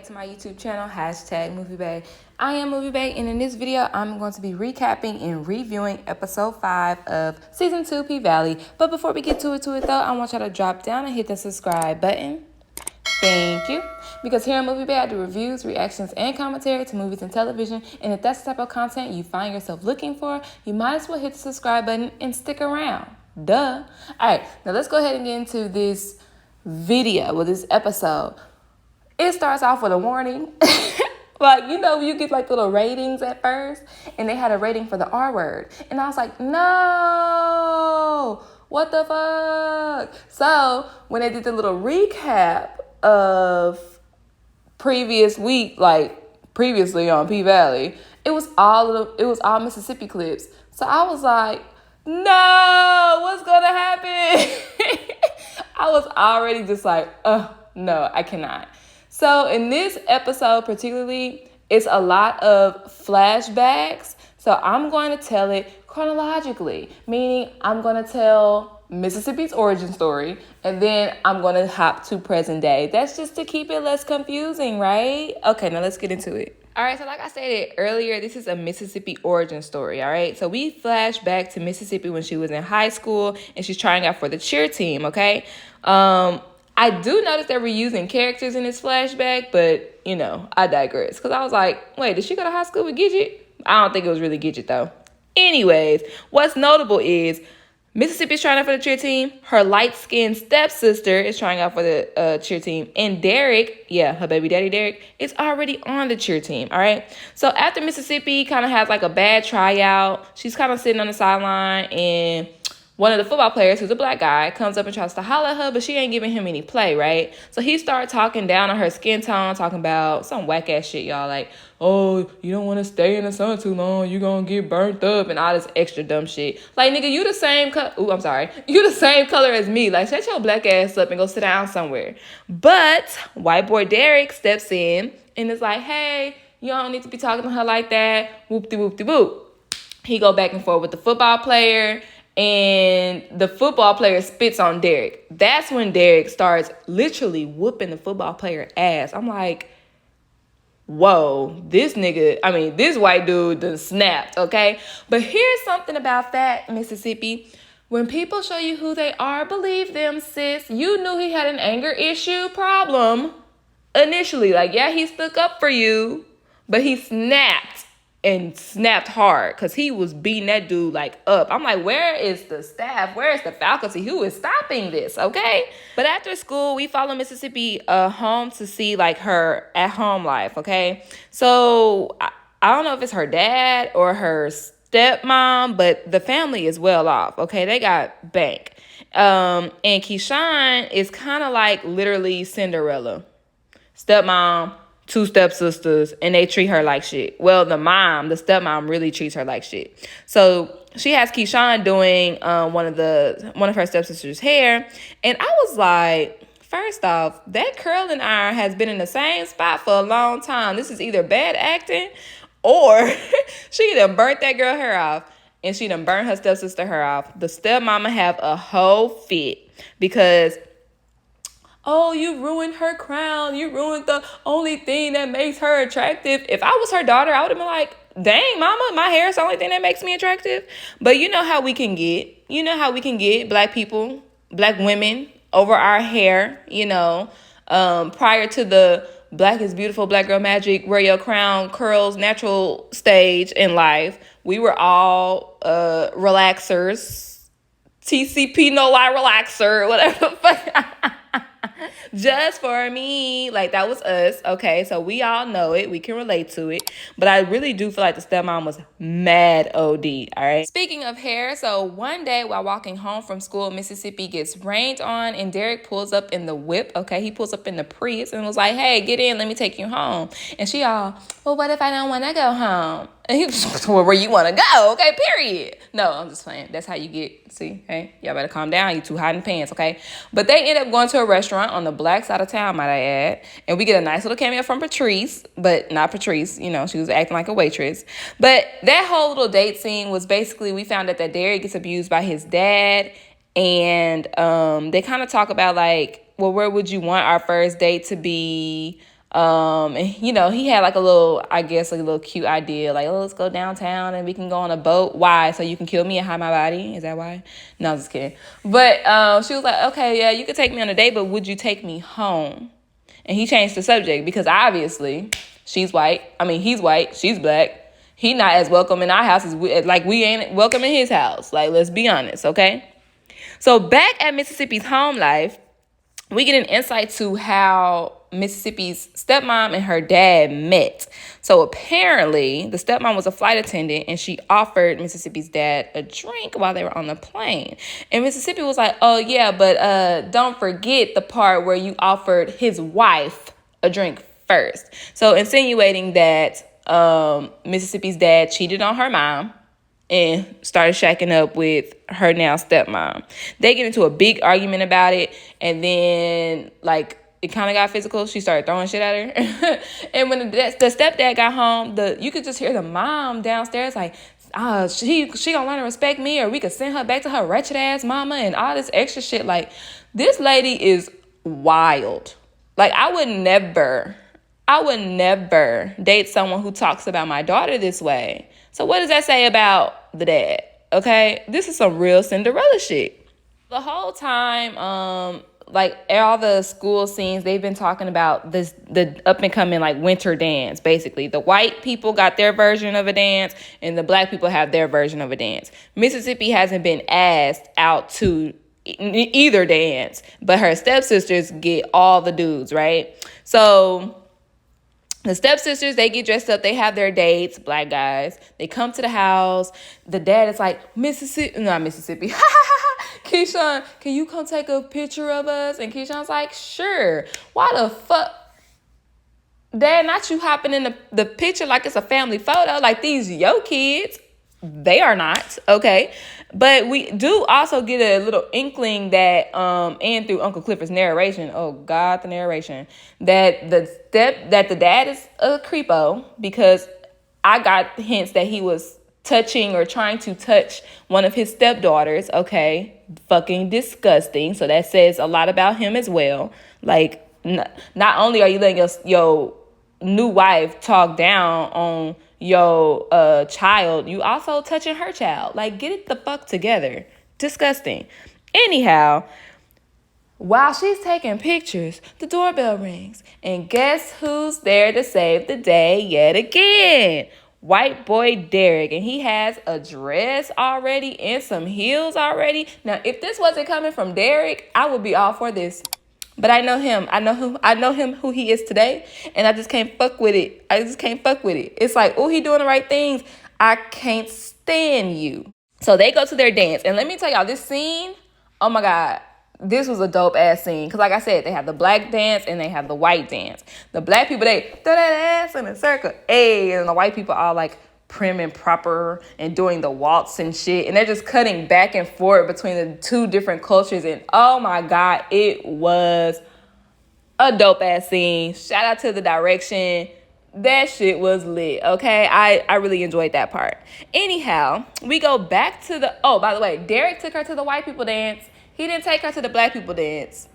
to my YouTube channel, #MovieBae. I am MovieBae, and in this video, I'm going to be recapping and reviewing episode 5 of season 2 P-Valley. But before we get to it though, I want y'all to drop down and hit the subscribe button. Thank you. Because here on MovieBae, I do reviews, reactions, and commentary to movies and television. And if that's the type of content you find yourself looking for, you might as well hit the subscribe button and stick around. Duh. All right, now let's go ahead and get into this video, with this episode. It starts off with a warning. Like, you know, you get like little ratings at first, and they had a rating for the R word. And I was like, no, what the fuck? So when they did the little recap of previous week, like previously on P-Valley, it was all Mississippi clips. So I was like, no, what's gonna happen? I was already just like, no, I cannot. So in this episode particularly, it's a lot of flashbacks. So I'm going to tell it chronologically, meaning I'm going to tell Mississippi's origin story, and then I'm going to hop to present day. That's just to keep it less confusing, right? Okay, now let's get into it. All right, so like I stated earlier, this is a Mississippi origin story, all right? So we flash back to Mississippi when she was in high school, and she's trying out for the cheer team, okay? I do notice that we're using characters in this flashback, but, you know, I digress. Because I was like, wait, did she go to high school with Gidget? I don't think it was really Gidget, though. Anyways, what's notable is Mississippi's trying out for the cheer team. Her light-skinned stepsister is trying out for the cheer team. And Derek, her baby daddy Derek, is already on the cheer team, all right? So after Mississippi kind of has like a bad tryout, she's kind of sitting on the sideline, and one of the football players, who's a black guy, comes up and tries to holler at her, but she ain't giving him any play, right? So he started talking down on her skin tone, talking about some whack-ass shit, y'all. Like, oh, you don't want to stay in the sun too long. You gonna get burnt up and all this extra dumb shit. Like, nigga, you the same color. Ooh, I'm sorry. You the same color as me. Like, shut your black ass up and go sit down somewhere. But white boy Derek steps in and is like, hey, you don't need to be talking to her like that. Whoop-de-whoop-de-whoop. He go back and forth with the football player, and the football player spits on Derek. That's when Derek starts literally whooping the football player ass. I'm like, whoa, this white dude done snapped, okay? But here's something about that, Mississippi. When people show you who they are, believe them, sis. You knew he had an anger issue problem initially. Like, yeah, he stuck up for you, but he snapped. And snapped hard because he was beating that dude like up. I'm like, where is the staff? Where is the faculty? Who is stopping this? Okay. But after school, we follow Mississippi home to see like her at home life. Okay. So I don't know if it's her dad or her stepmom, but the family is well off. Okay. They got bank. And Keyshawn is kind of like literally Cinderella. Stepmom, 2 stepsisters, and they treat her like shit. Well, the stepmom really treats her like shit. So she has Keyshawn doing one of her stepsisters' hair, and I was like, first off, that curling iron has been in the same spot for a long time. This is either bad acting or she done burnt that girl hair off, and she done burnt her stepsister hair off. The stepmama have a whole fit because, oh, you ruined her crown. You ruined the only thing that makes her attractive. If I was her daughter, I would have been like, dang, mama, my hair is the only thing that makes me attractive. But you know how we can get. You know how we can get black people, black women over our hair, you know. Prior to the Black is Beautiful, Black Girl Magic, Wear Your Crown, Curls, Natural stage in life, we were all relaxers. TCP, no lie relaxer, whatever the fuck. Just for me, like that was us, okay? So we all know it, we can relate to it, but I really do feel like the stepmom was mad OD, all right? Speaking of hair, so one day while walking home from school, Mississippi gets rained on, and Derek pulls up in the whip, okay? He pulls up in the Prius and was like, hey, get in, let me take you home. And she all, well, what if I don't want to go home? And he was, well, where you want to go, okay, period. No, I'm just playing. That's how you get, see, hey, y'all better calm down. You too hot in pants, okay? But they end up going to a restaurant on the black side of town, might I add. And we get a nice little cameo from Patrice, but not Patrice. You know, she was acting like a waitress. But that whole little date scene was basically, we found out that Derek gets abused by his dad. And they kind of talk about like, well, where would you want our first date to be? And, you know, he had like a little, I guess, like a little cute idea, like, oh, let's go downtown and we can go on a boat. Why? So you can kill me and hide my body? Is that why? No, I'm just kidding. But she was like, okay, yeah, you could take me on a date, but would you take me home? And he changed the subject because obviously she's white. I mean, he's white, she's black. He not as welcome in our house as we ain't welcome in his house. Like, let's be honest, okay? So back at Mississippi's home life, we get an insight to how Mississippi's stepmom and her dad met. So apparently, the stepmom was a flight attendant and she offered Mississippi's dad a drink while they were on the plane. And Mississippi was like, oh yeah, but don't forget the part where you offered his wife a drink first. So insinuating that Mississippi's dad cheated on her mom and started shacking up with her now stepmom. They get into a big argument about it, and then like it kind of got physical. She started throwing shit at her. And when the stepdad got home, you could just hear the mom downstairs like, she gonna learn to respect me, or we could send her back to her wretched ass mama and all this extra shit. Like, this lady is wild. Like, I would never date someone who talks about my daughter this way. So what does that say about the dad? Okay, this is some real Cinderella shit. The whole time, like all the school scenes, they've been talking about the up and coming like winter dance. Basically, the white people got their version of a dance, and the black people have their version of a dance. Mississippi hasn't been asked out to either dance, but her stepsisters get all the dudes, right? So the stepsisters, they get dressed up. They have their dates, black guys. They come to the house. The dad is like, not Mississippi. Keyshawn, can you come take a picture of us? And Keyshawn's like, sure. Why the fuck? Dad, not you hopping in the picture like it's a family photo. Like, these yo kids. They are not, okay? But we do also get a little inkling that, and through Uncle Clifford's narration, oh God, the narration, that the dad is a creepo, because I got hints that he was touching or trying to touch one of his stepdaughters, okay? Fucking disgusting. So that says a lot about him as well. Like, not only are you letting your new wife talk down on your child, you also touching her child. Like, get it the fuck together. Disgusting. Anyhow, while she's taking pictures, the doorbell rings, and guess who's there to save the day yet again? White boy Derek, and he has a dress already and some heels already. Now, if this wasn't coming from Derek, I would be all for this. But I know him. I know him who he is today, and I just can't fuck with it. It's like, oh, he doing the right things. I can't stand you. So they go to their dance, and let me tell y'all, this scene, oh my God, this was a dope ass scene. Because like I said, they have the black dance and they have the white dance. The black people, they throw that ass in a circle, and the white people all like prim and proper and doing the waltz and shit, and they're just cutting back and forth between the two different cultures, and oh my God, it was a dope ass scene. Shout out to the direction. That shit was lit, okay? I really enjoyed that part. Anyhow, we go back to by the way, Derek took her to the white people dance. He didn't take her to the black people dance.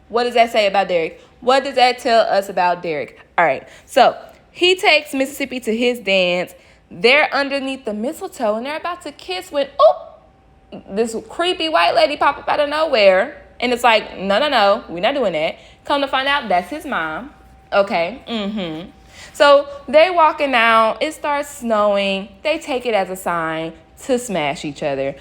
What does that say about Derek? What does that tell us about Derek? All right, so he takes Mississippi to his dance. They're underneath the mistletoe, and they're about to kiss when, this creepy white lady pop up out of nowhere. And it's like, no, we're not doing that. Come to find out, that's his mom. Okay, So they walking out. It starts snowing. They take it as a sign to smash each other.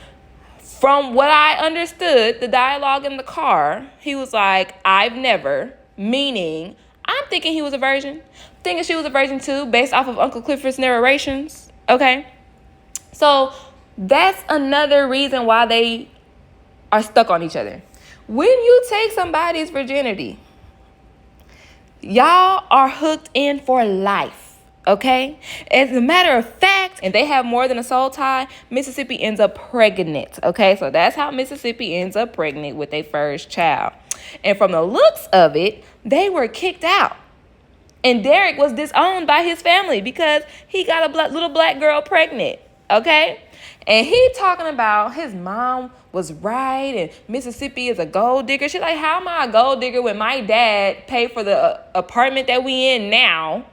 From what I understood, the dialogue in the car, he was like, I've never, meaning, I'm thinking he was a virgin. Thinking she was a virgin too, based off of Uncle Clifford's narrations. Okay? So that's another reason why they are stuck on each other. When you take somebody's virginity, y'all are hooked in for life. Okay? As a matter of fact, and they have more than a soul tie, Mississippi ends up pregnant. Okay? So that's how Mississippi ends up pregnant with their first child. And from the looks of it, they were kicked out. And Derek was disowned by his family because he got a little black girl pregnant. okay? And he talking about his mom was right and Mississippi is a gold digger. She's like, how am I a gold digger when my dad paid for the apartment that we in now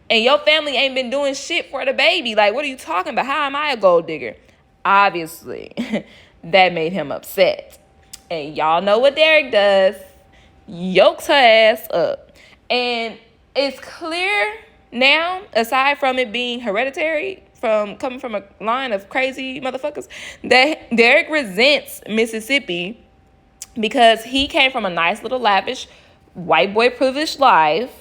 and your family ain't been doing shit for the baby? Like, what are you talking about? How am I a gold digger? Obviously, that made him upset. And y'all know what Derek does. Yokes her ass up. And it's clear now, aside from it being hereditary, from coming from a line of crazy motherfuckers, that Derek resents Mississippi because he came from a nice little lavish white boy privileged life,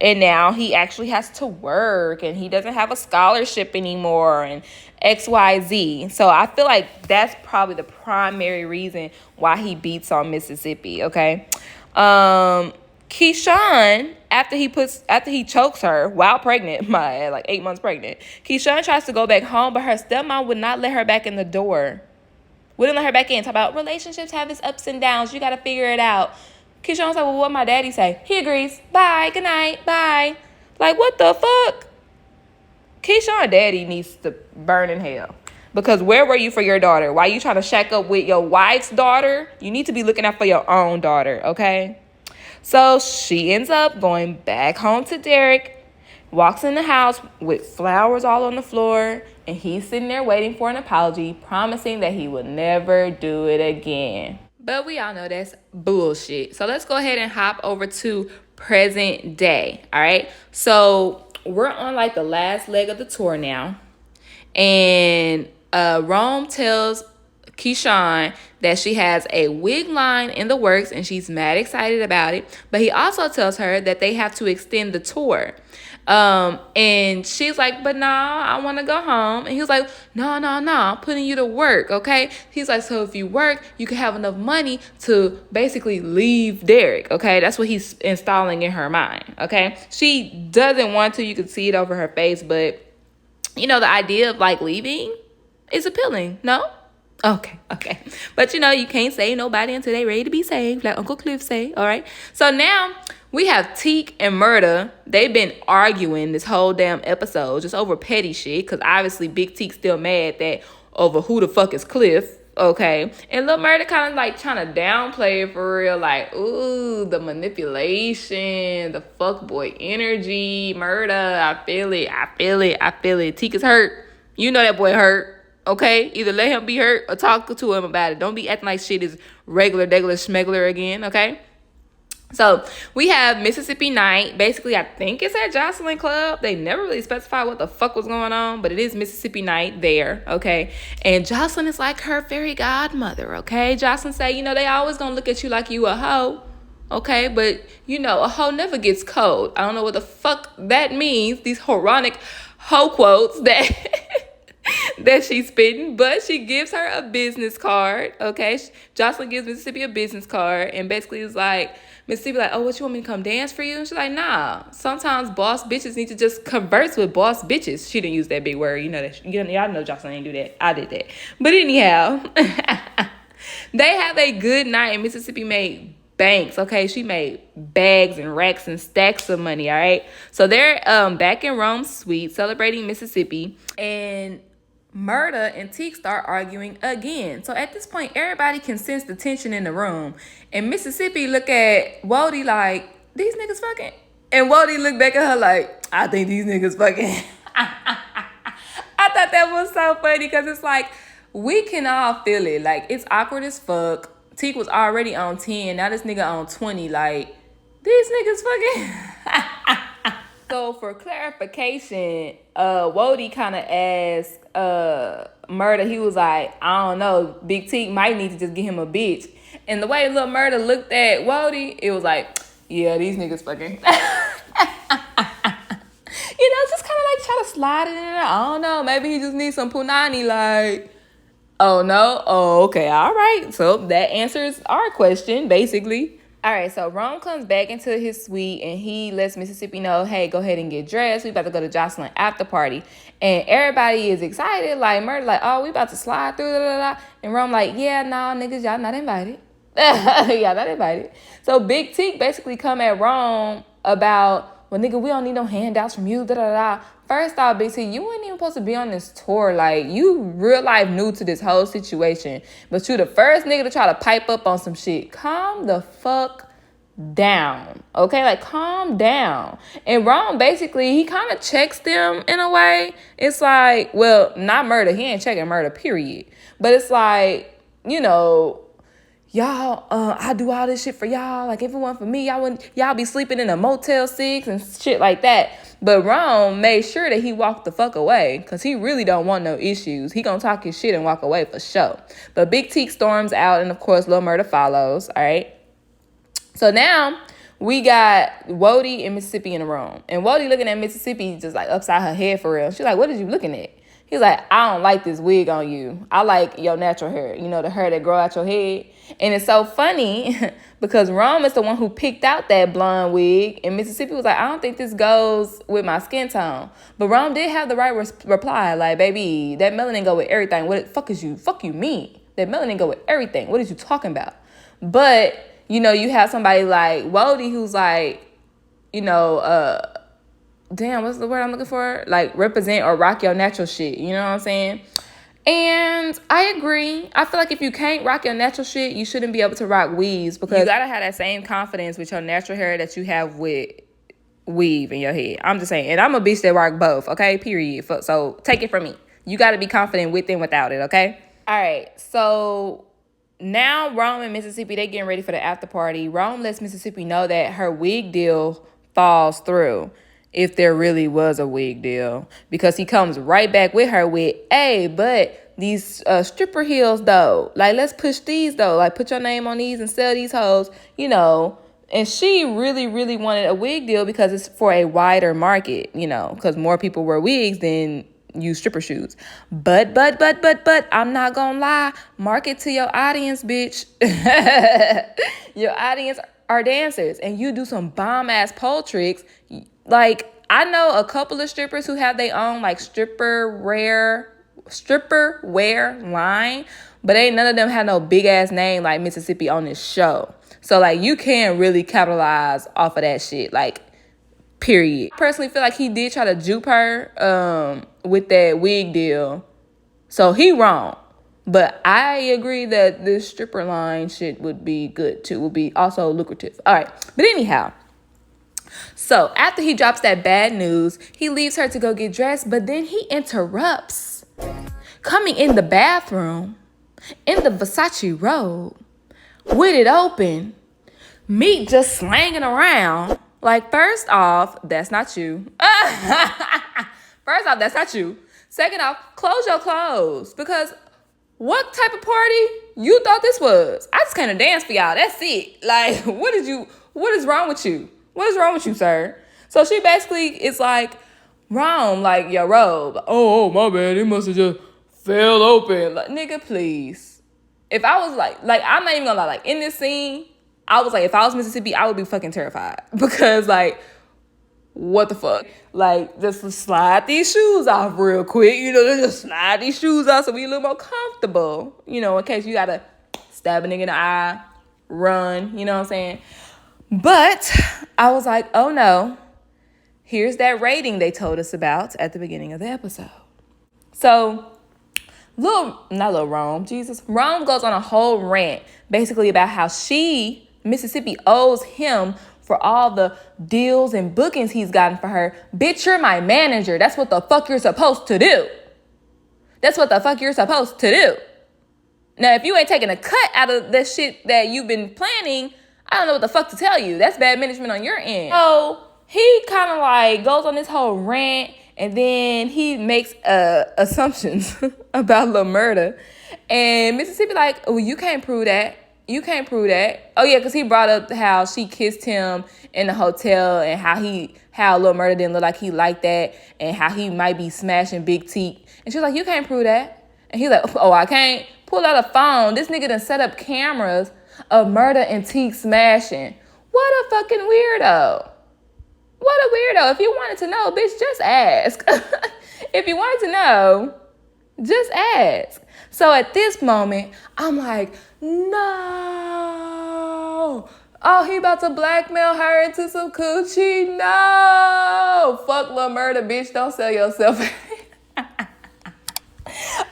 and now he actually has to work and he doesn't have a scholarship anymore and XYZ. So I feel like that's probably the primary reason why he beats on Mississippi, okay? Keyshawn, after he chokes her while pregnant, like 8 months pregnant, Keyshawn tries to go back home, but her stepmom would not let her back in the door. Wouldn't let her back in. Talk about relationships have its ups and downs. You got to figure it out. Keyshawn's like, well, what my daddy say? He agrees. Bye. Good night. Bye. Like, what the fuck? Keyshawn daddy needs to burn in hell. Because where were you for your daughter? Why you trying to shack up with your wife's daughter? You need to be looking out for your own daughter, okay? So she ends up going back home to Derek, walks in the house with flowers all on the floor, and he's sitting there waiting for an apology, promising that he will never do it again. But we all know that's bullshit. So let's go ahead and hop over to present day, all right? So we're on like the last leg of the tour now, and Rome tells Keyshawn that she has a wig line in the works and she's mad excited about it. But he also tells her that they have to extend the tour. And she's like, but nah, I want to go home. And he was like, no, I'm putting you to work, okay? He's like, so if you work, you can have enough money to basically leave Derek, okay? That's what he's installing in her mind, okay? She doesn't want to. You can see it over her face, but you know, the idea of like leaving is appealing, no? Okay. But you know, you can't save nobody until they ready to be saved, like Uncle Cliff say, all right? So now we have Teak and Murda. They've been arguing this whole damn episode just over petty shit, because obviously Big Teak's still mad that over who the fuck is Cliff, okay? And Lil Murda kind of like trying to downplay it for real, like, ooh, the manipulation, the fuckboy energy, Murda, I feel it. Teak is hurt. You know that boy hurt. Okay, either let him be hurt or talk to him about it. Don't be acting like shit is regular, schmegler again, okay? So we have Mississippi Night. Basically, I think it's at Jocelyn Club. They never really specify what the fuck was going on, but it is Mississippi Night there, okay? And Jocelyn is like her fairy godmother, okay? Jocelyn say, you know, they always gonna look at you like you a hoe, okay? But, you know, a hoe never gets cold. I don't know what the fuck that means, these horonic hoe quotes that... that she's spitting, but she gives her a business card, okay? Jocelyn gives Mississippi a business card, and basically is like, Mississippi like, oh, what, you want me to come dance for you? And she's like, nah, sometimes boss bitches need to just converse with boss bitches. She didn't use that big word, you know that. Y'all know Jocelyn ain't do that. I did that. But anyhow, they have a good night, and Mississippi made banks, okay? She made bags and racks and stacks of money, all right? So they're back in Rome's suite celebrating Mississippi, and Murda and Teak start arguing again. So at this point, everybody can sense the tension in the room. And Mississippi look at Wody like, these niggas fucking? And Wody look back at her like, I think these niggas fucking. I thought that was so funny because it's like, we can all feel it. Like, it's awkward as fuck. Teak was already on 10. Now this nigga on 20. Like, these niggas fucking. So for clarification, Wody kind of asked Murda, he was like, I don't know, Big Teak might need to just get him a bitch. And the way little Murda looked at Wody, it was like, yeah, these niggas fucking. You know, just kind of like try to slide it in there. I don't know, maybe he just needs some punani, like, oh no, oh okay, all right. So that answers our question, basically. All right, so Rome comes back into his suite and he lets Mississippi know, hey, go ahead and get dressed. We about to go to Jocelyn after party. And everybody is excited. Like, Murda, like, oh, we about to slide through. And Rome like, yeah, nah, niggas, y'all not invited. Y'all not invited. So Big Teak basically come at Rome about well, nigga, we don't need no handouts from you, da-da-da. First off, Big T, you weren't even supposed to be on this tour. Like, you real life new to this whole situation. But you the first nigga to try to pipe up on some shit. Calm the fuck down. Okay? Like, calm down. And Ron, basically, he kind of checks them in a way. It's like, well, not murder. He ain't checking murder, period. But it's like, you know, y'all, I do all this shit for y'all. Like, if it wasn't for me, y'all be sleeping in a Motel 6 and shit like that. But Ron made sure that he walked the fuck away because he really don't want no issues. He gonna talk his shit and walk away for sure. But Big T storms out, and of course, Lil Murda follows, all right? So now we got Wody and Mississippi in the room. And Wody looking at Mississippi just like upside her head for real. She's like, what are you looking at? He's like, I don't like this wig on you. I like your natural hair. You know, the hair that grow out your head. And it's so funny because Rome is the one who picked out that blonde wig. And Mississippi was like, I don't think this goes with my skin tone. But Rome did have the right reply. Like, baby, that melanin go with everything. What the fuck you mean? That melanin go with everything. What is you talking about? But, you know, you have somebody like Wody who's like, you know, damn, what's the word I'm looking for? Like, represent or rock your natural shit. You know what I'm saying? And I agree. I feel like if you can't rock your natural shit, you shouldn't be able to rock weaves because you gotta have that same confidence with your natural hair that you have with weave in your head. I'm just saying. And I'm a bitch that rock both, okay? Period. So take it from me. You gotta be confident with and without it, okay? All right. So now Rome and Mississippi, they getting ready for the after party. Rome lets Mississippi know that her wig deal falls through. If there really was a wig deal, because he comes right back with her with, hey, but these stripper heels though, like, let's push these though, like, put your name on these and sell these hoes, you know. And she really, really wanted a wig deal because it's for a wider market, you know, because more people wear wigs than use stripper shoes. But, I'm not gonna lie, market to your audience, bitch. Your audience are dancers, and you do some bomb ass pole tricks. Like, I know a couple of strippers who have their own, like, stripper wear line, but ain't none of them have no big ass name like Mississippi on this show. So, like, you can really capitalize off of that shit, like, period. I personally feel like he did try to dupe her with that wig deal. So he wrong. But I agree that this stripper line shit would be good too, would be also lucrative. All right. But anyhow, so after he drops that bad news, he leaves her to go get dressed, but then he interrupts, coming in the bathroom in the Versace robe with it open, meat just slanging around. Like, first off, that's not you. First off, that's not you. Second off, close your clothes, because what type of party you thought this was? I just came to dance for y'all. That's it. Like, what is wrong with you? What is wrong with you, sir? So she basically is like, Rome, like, your robe. Oh, my bad. It must have just fell open. Like, nigga, please. If I was like, I'm not even gonna lie. Like, in this scene, I was like, if I was Mississippi, I would be fucking terrified. Because, like, what the fuck? Like, just slide these shoes off real quick. You know, just slide these shoes off so we a little more comfortable. You know, in case you gotta stab a nigga in the eye, run. You know what I'm saying? But I was like, oh no, here's that rating they told us about at the beginning of the episode. So Rome goes on a whole rant basically about how Mississippi owes him for all the deals and bookings he's gotten for her. Bitch, you're my manager. That's what the fuck you're supposed to do. That's what the fuck you're supposed to do. Now, if you ain't taking a cut out of the shit that you've been planning, I don't know what the fuck to tell you. That's bad management on your end. So he kind of like goes on this whole rant, and then he makes assumptions about Lil Murda. And Mississippi like, oh, you can't prove that. You can't prove that. Oh, yeah, because he brought up how she kissed him in the hotel and how Lil Murda didn't look like he liked that and how he might be smashing big teeth. And she was like, you can't prove that. And he's like, oh, I can't. Pull out a phone. This nigga done set up cameras of Murda and teeth smashing. What a fucking weirdo. What a weirdo. If you wanted to know, bitch, just ask. If you wanted to know, just ask. So at this moment, I'm like, no. Oh, he about to blackmail her into some coochie? No! Fuck Lil Murda, bitch. Don't sell yourself.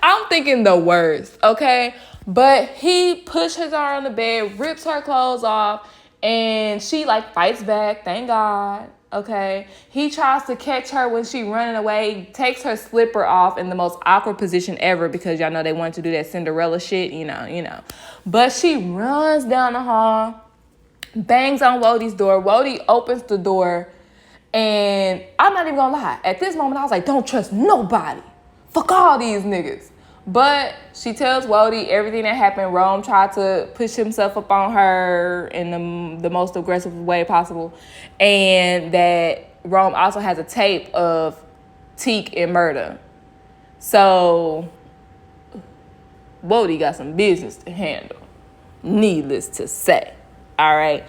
I'm thinking the worst, okay? But he pushes her on the bed, rips her clothes off, and she like fights back, thank God, okay? He tries to catch her when she running away, takes her slipper off in the most awkward position ever because y'all know they wanted to do that Cinderella shit, you know. But she runs down the hall, bangs on Wodie's door. Wodie opens the door, and I'm not even gonna lie. At this moment, I was like, don't trust nobody. Fuck all these niggas. But she tells Wodie everything that happened. Rome tried to push himself up on her in the most aggressive way possible. And that Rome also has a tape of Teak and Murda. So Wodie got some business to handle. Needless to say. All right.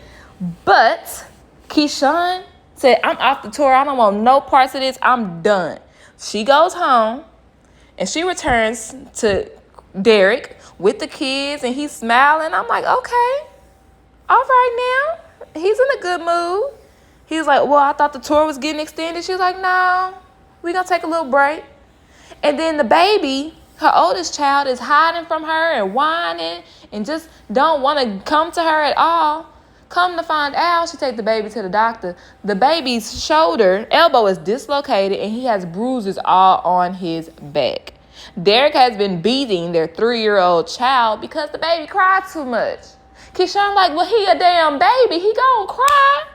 But Keyshawn said, I'm off the tour. I don't want no parts of this. I'm done. She goes home. And she returns to Derek with the kids, and he's smiling. I'm like, okay, all right now. He's in a good mood. He's like, well, I thought the tour was getting extended. She's like, no, we're going to take a little break. And then the baby, her oldest child, is hiding from her and whining and just don't want to come to her at all. Come to find out, she take the baby to the doctor. The baby's elbow is dislocated, and he has bruises all on his back. Derek has been beating their 3-year-old child because the baby cried too much. Keyshawn like, well, he a damn baby. He gonna cry.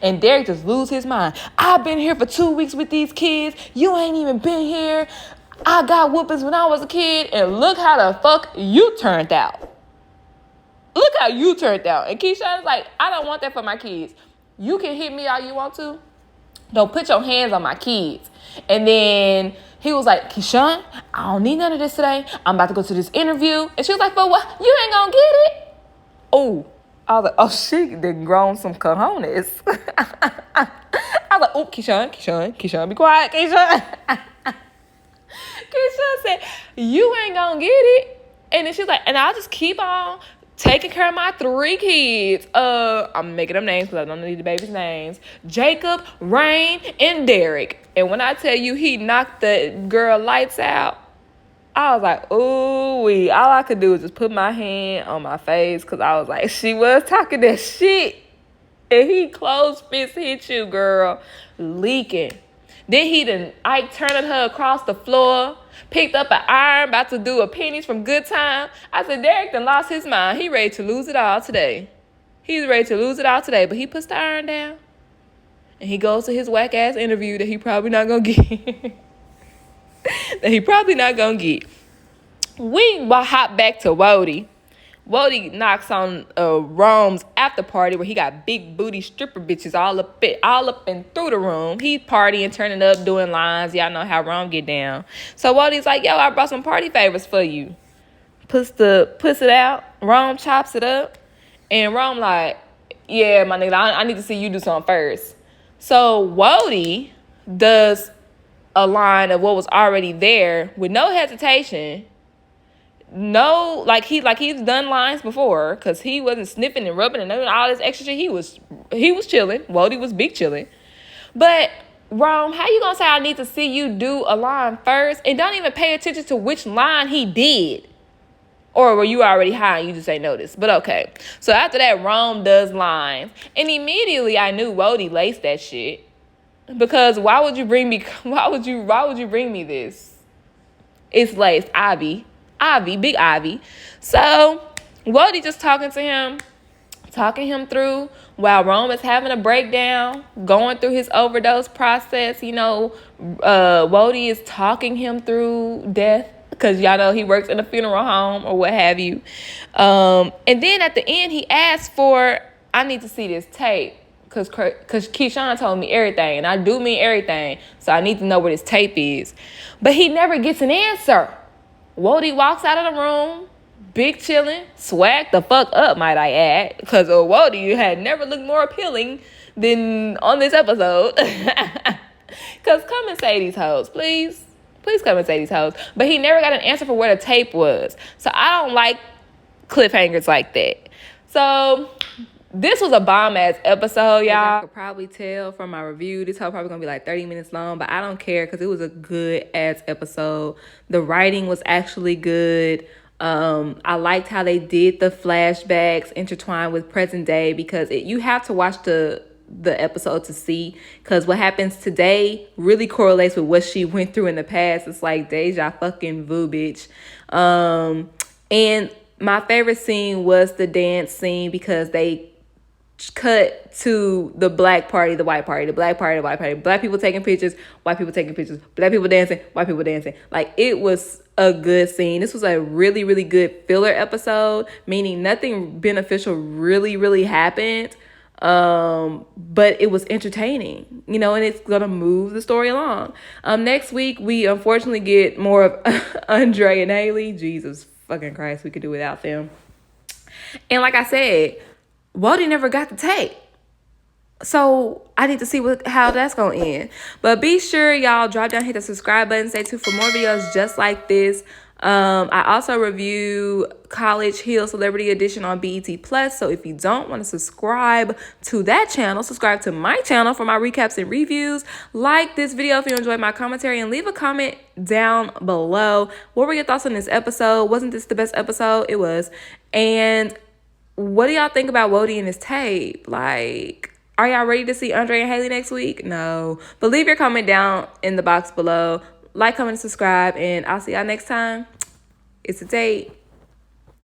And Derek just lose his mind. I've been here for 2 weeks with these kids. You ain't even been here. I got whoopings when I was a kid, and look how the fuck you turned out. Look how you turned out. And Keyshawn's like, I don't want that for my kids. You can hit me all you want to. Don't put your hands on my kids. And then he was like, Keyshawn, I don't need none of this today. I'm about to go to this interview. And she was like, but what? You ain't gonna get it. Oh, I was like, oh, she done grown some cojones. I was like, oh, Keyshawn, be quiet, Keyshawn. Keyshawn said, you ain't gonna get it. And then she was like, and I'll just keep on taking care of my 3 kids. I'm making them names because I don't need the baby's names. Jacob, Rain, and Derek. And when I tell you he knocked the girl lights out, I was like, ooh-wee. All I could do was just put my hand on my face because I was like, she was talking that shit. And he closed fist hit you, girl. Leaking. Then he done Ike turning her across the floor. Picked up an iron, about to do a pennies from Good Time. I said, Derek done lost his mind. He ready to lose it all today. He's ready to lose it all today. But he puts the iron down. And he goes to his whack-ass interview that he probably not going to get. We hop back to Wodie. Wodie knocks on Rome's after party where he got big booty stripper bitches all up and through the room. He partying, turning up, doing lines. Y'all know how Rome get down. So Wodie's like, yo, I brought some party favors for you. Puts it out. Rome chops it up. And Rome like, yeah, my nigga, I need to see you do something first. So Wodie does a line of what was already there with no hesitation. No, he's done lines before because he wasn't sniffing and rubbing and doing all this extra shit. He was chilling. Wodie was big chilling. But Rome, how you gonna say I need to see you do a line first and don't even pay attention to which line he did? Or were you already high and you just ain't noticed? But okay. So after that, Rome does lines. And immediately I knew Wodie laced that shit. Because why would you bring me this? It's laced. Ivy, big Ivy. So Wodie just talking him through while Rome is having a breakdown, going through his overdose process. You know, Wodie is talking him through death because y'all know he works in a funeral home or what have you. And then at the end, he asked for, I need to see this tape because Keyshawn told me everything, and I do mean everything, so I need to know where this tape is. But he never gets an answer. Wodie walks out of the room, big chillin', swag the fuck up, might I add, because Wodie had never looked more appealing than on this episode. Because come and say these hoes, please. Please come and say these hoes. But he never got an answer for where the tape was. So I don't like cliffhangers like that. So this was a bomb ass episode, y'all. I could probably tell from my review, this whole probably gonna be like 30 minutes long, but I don't care because it was a good ass episode. The writing was actually good. I liked how they did the flashbacks intertwined with present day, because you have to watch the episode to see, because what happens today really correlates with what she went through in the past. It's like deja fucking vu, bitch. And my favorite scene was the dance scene, because they cut to the black party, the white party, the black party, the white party, black people taking pictures, white people taking pictures, black people dancing, white people dancing. Like, it was a good scene. This was a really, really good filler episode, meaning nothing beneficial really happened. But it was entertaining, and it's gonna move the story along. Next week we unfortunately get more of Andre and Haley. Jesus fucking Christ, we could do without them. And like I said, Wody never got the tape, so I need to see how that's gonna end. But be sure y'all drop down, hit the subscribe button, stay tuned for more videos just like this. I also review College Hill Celebrity Edition on BET Plus. So if you don't want to subscribe to that channel, subscribe to my channel for my recaps and reviews. Like this video if you enjoyed my commentary, and leave a comment down below. What were your thoughts on this episode? Wasn't this the best episode? It was. And what do y'all think about Wody and his tape? Like, are y'all ready to see Andre and Haley next week? No. But leave your comment down in the box below. Like, comment, and subscribe, and I'll see y'all next time. It's a date.